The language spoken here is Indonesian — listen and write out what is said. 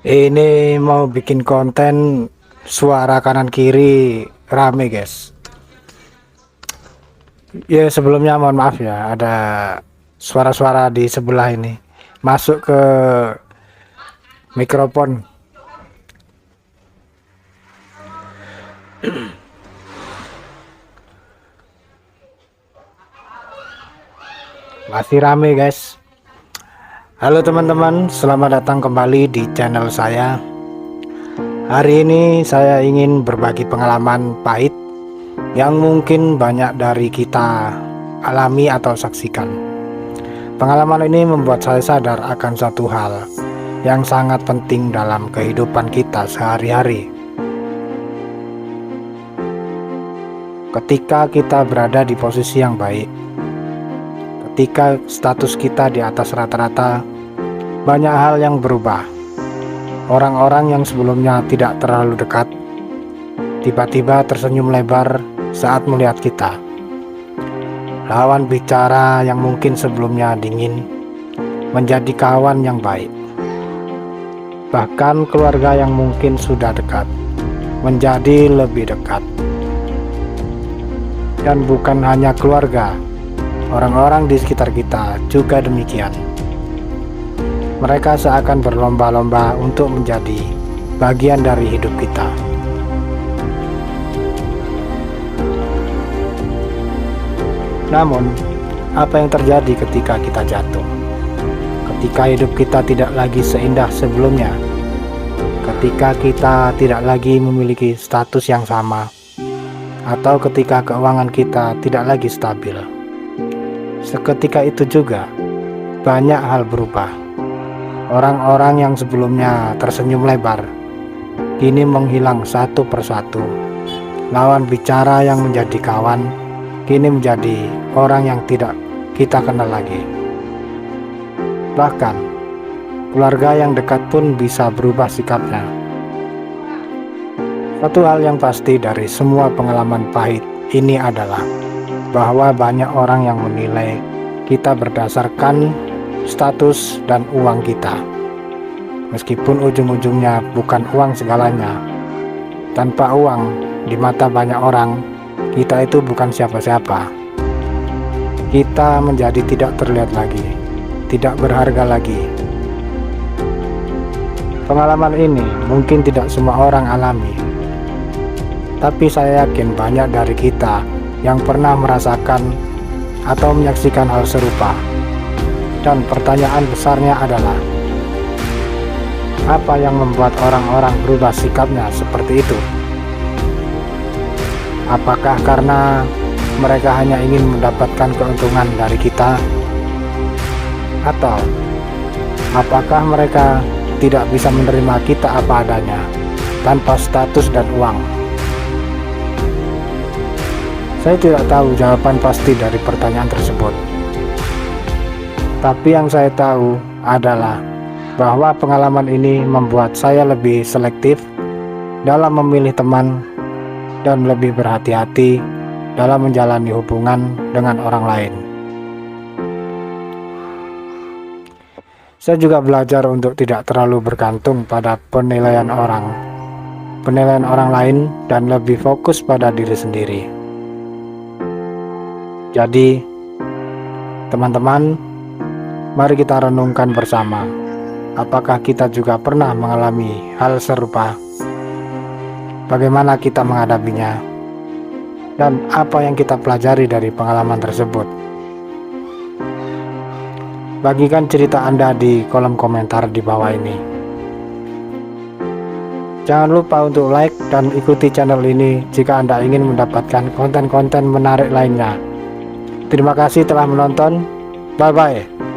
Ini mau bikin konten suara kanan kiri rame guys. Ya sebelumnya mohon maaf ya, ada suara-suara di sebelah ini masuk ke mikrofon. Masih rame guys. Halo teman-teman, selamat datang kembali di channel saya. Hari ini saya ingin berbagi pengalaman pahit yang mungkin banyak dari kita alami atau saksikan. Pengalaman ini membuat saya sadar akan satu hal yang sangat penting dalam kehidupan kita sehari-hari. Ketika kita berada di posisi yang baik, ketika status kita di atas rata-rata, banyak hal yang berubah. Orang-orang yang sebelumnya tidak terlalu dekat tiba-tiba tersenyum lebar saat melihat kita. Lawan bicara yang mungkin sebelumnya dingin menjadi kawan yang baik. Bahkan keluarga yang mungkin sudah dekat menjadi lebih dekat. Dan bukan hanya keluarga, orang-orang di sekitar kita juga demikian. Mereka seakan berlomba-lomba untuk menjadi bagian dari hidup kita. Namun, apa yang terjadi ketika kita jatuh? Ketika hidup kita tidak lagi seindah sebelumnya, ketika kita tidak lagi memiliki status yang sama, atau ketika keuangan kita tidak lagi stabil. Seketika itu juga, banyak hal berubah. Orang-orang yang sebelumnya tersenyum lebar, kini menghilang satu persatu. Lawan bicara yang menjadi kawan, kini menjadi orang yang tidak kita kenal lagi. Bahkan, keluarga yang dekat pun bisa berubah sikapnya. Satu hal yang pasti dari semua pengalaman pahit ini adalah bahwa banyak orang yang menilai kita berdasarkan status dan uang kita. Meskipun ujung-ujungnya bukan uang segalanya. Tanpa uang, di mata banyak orang, kita itu bukan siapa-siapa. Kita menjadi tidak terlihat lagi, tidak berharga lagi. Pengalaman ini mungkin tidak semua orang alami. Tapi saya yakin banyak dari kita yang pernah merasakan atau menyaksikan hal serupa. Dan pertanyaan besarnya adalah, apa yang membuat orang-orang berubah sikapnya seperti itu? Apakah karena mereka hanya ingin mendapatkan keuntungan dari kita? Atau apakah mereka tidak bisa menerima kita apa adanya, tanpa status dan uang? Saya tidak tahu jawaban pasti dari pertanyaan tersebut. Tapi yang saya tahu adalah bahwa pengalaman ini membuat saya lebih selektif dalam memilih teman dan lebih berhati-hati dalam menjalani hubungan dengan orang lain. Saya juga belajar untuk tidak terlalu bergantung pada penilaian orang lain dan lebih fokus pada diri sendiri. Jadi, teman-teman, mari kita renungkan bersama. Apakah kita juga pernah mengalami hal serupa? Bagaimana kita menghadapinya? Dan apa yang kita pelajari dari pengalaman tersebut? Bagikan cerita Anda di kolom komentar di bawah ini. Jangan lupa untuk like dan ikuti channel ini jika Anda ingin mendapatkan konten-konten menarik lainnya. Terima kasih telah menonton. Bye-bye.